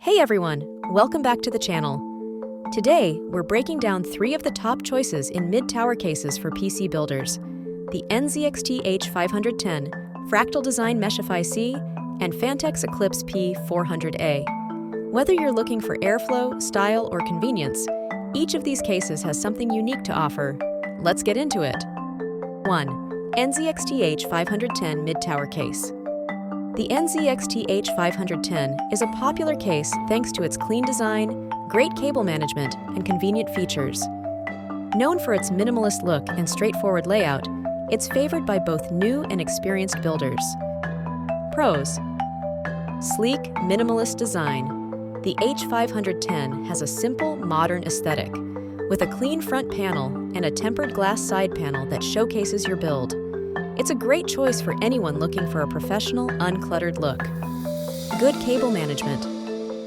Hey everyone, welcome back to the channel. Today, we're breaking down 3 of the top choices in Midtower cases for PC builders: the nzxt H510, Fractal Design Meshify C, and phanteks Eclipse P400A. Whether you're looking for airflow, style, or convenience, each of these cases has something unique to offer. Let's get into it. 1. nzxt H510 Midtower Case. The nzxt H510 is a popular case thanks to its clean design, great cable management, and convenient features. Known for its minimalist look and straightforward layout, it's favored by both new and experienced builders. Pros: sleek, minimalist design. The H510 has a simple, modern aesthetic, with a clean front panel and a tempered glass side panel that showcases your build. It's a great choice for anyone looking for a professional, uncluttered look. Good cable management.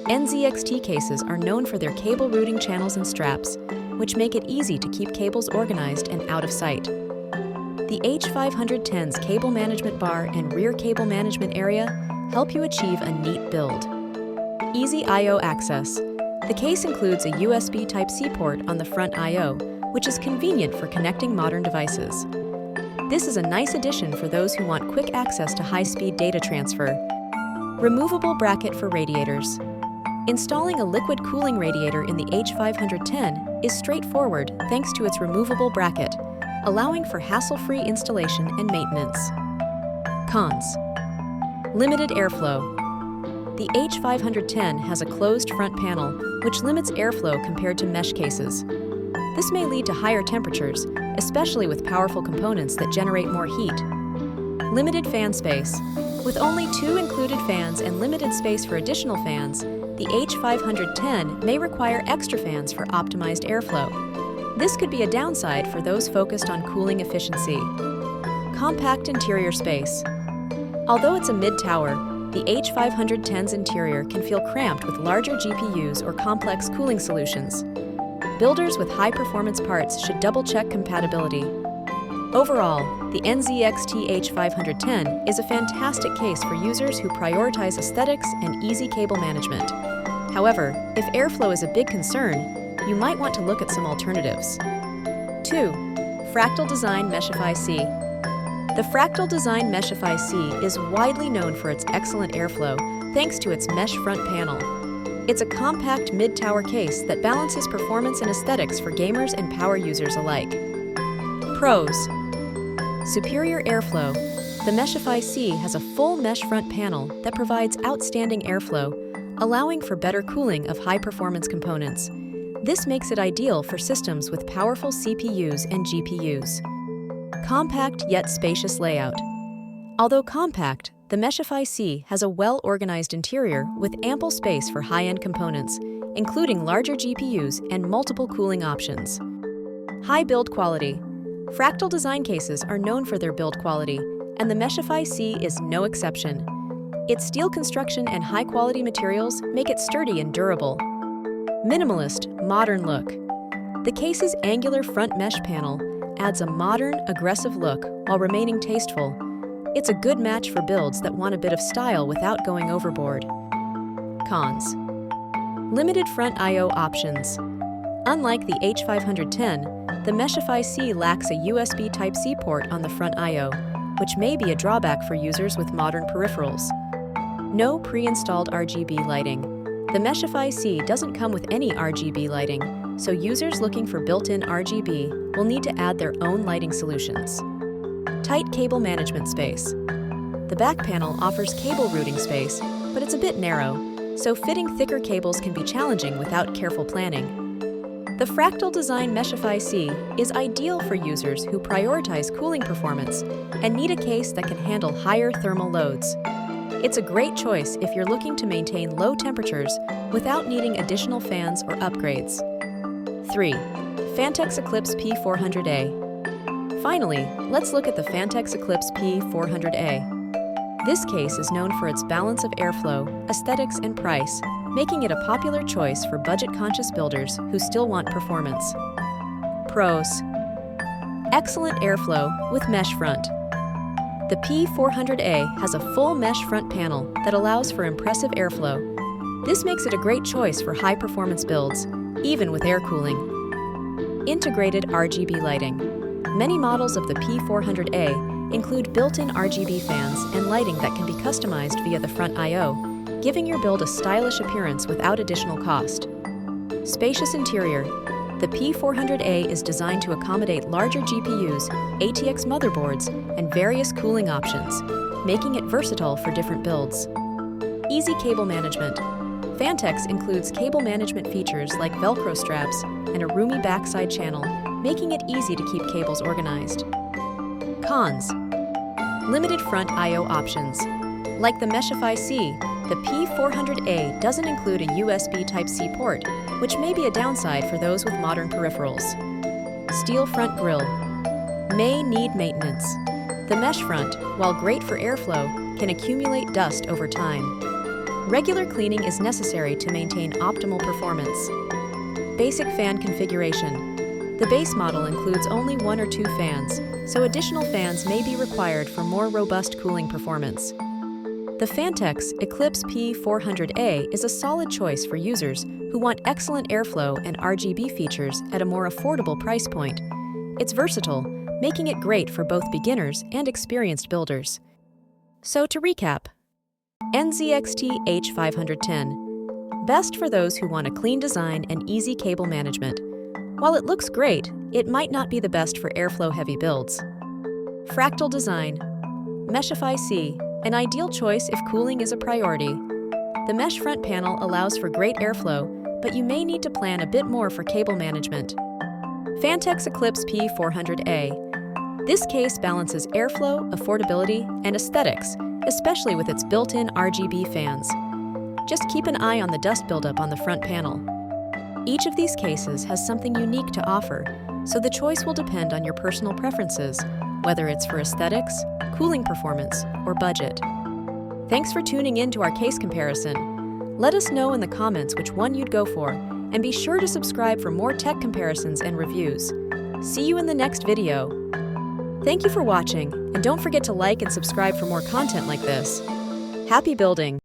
nzxt cases are known for their cable routing channels and straps, which make it easy to keep cables organized and out of sight. The H510's cable management bar and rear cable management area help you achieve a neat build. Easy I/O access. The case includes a USB Type-C port on the front I/O, which is convenient for connecting modern devices. This is a nice addition for those who want quick access to high-speed data transfer. Removable bracket for radiators. Installing a liquid cooling radiator in the H510 is straightforward thanks to its removable bracket, allowing for hassle-free installation and maintenance. Cons: limited airflow. The H510 has a closed front panel, which limits airflow compared to mesh cases. This may lead to higher temperatures, especially with powerful components that generate more heat. Limited fan space. With only 2 included fans and limited space for additional fans, the H510 may require extra fans for optimized airflow. This could be a downside for those focused on cooling efficiency. Compact interior space. Although it's a mid-tower, the H510's interior can feel cramped with larger GPUs or complex cooling solutions. Builders with high-performance parts should double-check compatibility. Overall, the nzxt H510 is a fantastic case for users who prioritize aesthetics and easy cable management. However, if airflow is a big concern, you might want to look at some alternatives. 2. Fractal Design Meshify C. The Fractal Design Meshify C is widely known for its excellent airflow thanks to its mesh front panel. It's a compact mid-tower case that balances performance and aesthetics for gamers and power users alike. Pros: superior airflow. The Meshify C has a full mesh front panel that provides outstanding airflow, allowing for better cooling of high-performance components. This makes it ideal for systems with powerful CPUs and GPUs. Compact yet spacious layout. Although compact, the Meshify C has a well-organized interior with ample space for high-end components, including larger GPUs and multiple cooling options. High build quality. Fractal design cases are known for their build quality, and the Meshify C is no exception. Its steel construction and high-quality materials make it sturdy and durable. Minimalist, modern look. The case's angular front mesh panel adds a modern, aggressive look while remaining tasteful. It's a good match for builds that want a bit of style without going overboard. Cons: limited front I/O options. Unlike the H510, the Meshify C lacks a USB Type-C port on the front I/O, which may be a drawback for users with modern peripherals. No pre-installed RGB lighting. The Meshify C doesn't come with any RGB lighting, so users looking for built-in RGB will need to add their own lighting solutions. Tight cable management space. The back panel offers cable routing space, but it's a bit narrow, so fitting thicker cables can be challenging without careful planning. The Fractal Design Meshify C is ideal for users who prioritize cooling performance and need a case that can handle higher thermal loads. It's a great choice if you're looking to maintain low temperatures without needing additional fans or upgrades. 3. phanteks Eclipse P400A. Finally, let's look at the phanteks Eclipse P400A. This case is known for its balance of airflow, aesthetics, and price, making it a popular choice for budget-conscious builders who still want performance. Pros: excellent airflow with mesh front. The P400A has a full mesh front panel that allows for impressive airflow. This makes it a great choice for high-performance builds, even with air cooling. Integrated RGB lighting. Many models of the P400A include built-in RGB fans and lighting that can be customized via the front I/O, giving your build a stylish appearance without additional cost. Spacious interior. The P400A is designed to accommodate larger GPUs, ATX motherboards, and various cooling options, making it versatile for different builds. Easy cable management. Phanteks includes cable management features like Velcro straps and a roomy backside channel, making it easy to keep cables organized. Cons. Limited front I/O options. Like the Meshify C, the P400A doesn't include a USB Type-C port, which may be a downside for those with modern peripherals. Steel front grille. May need maintenance. The mesh front, while great for airflow, can accumulate dust over time. Regular cleaning is necessary to maintain optimal performance. Basic fan configuration. The base model includes only 1 or 2 fans, so additional fans may be required for more robust cooling performance. The phanteks Eclipse P400A is a solid choice for users who want excellent airflow and RGB features at a more affordable price point. It's versatile, making it great for both beginners and experienced builders. So to recap, nzxt H510. Best for those who want a clean design and easy cable management. While it looks great, it might not be the best for airflow-heavy builds. Fractal design. Meshify C. An ideal choice if cooling is a priority. The mesh front panel allows for great airflow, but you may need to plan a bit more for cable management. Phanteks Eclipse P400A. This case balances airflow, affordability, and aesthetics, especially with its built-in RGB fans. Just keep an eye on the dust buildup on the front panel. Each of these cases has something unique to offer, so the choice will depend on your personal preferences, whether it's for aesthetics, cooling performance, or budget. Thanks for tuning in to our case comparison. Let us know in the comments which one you'd go for, and be sure to subscribe for more tech comparisons and reviews. See you in the next video. Thank you for watching, and don't forget to like and subscribe for more content like this. Happy building!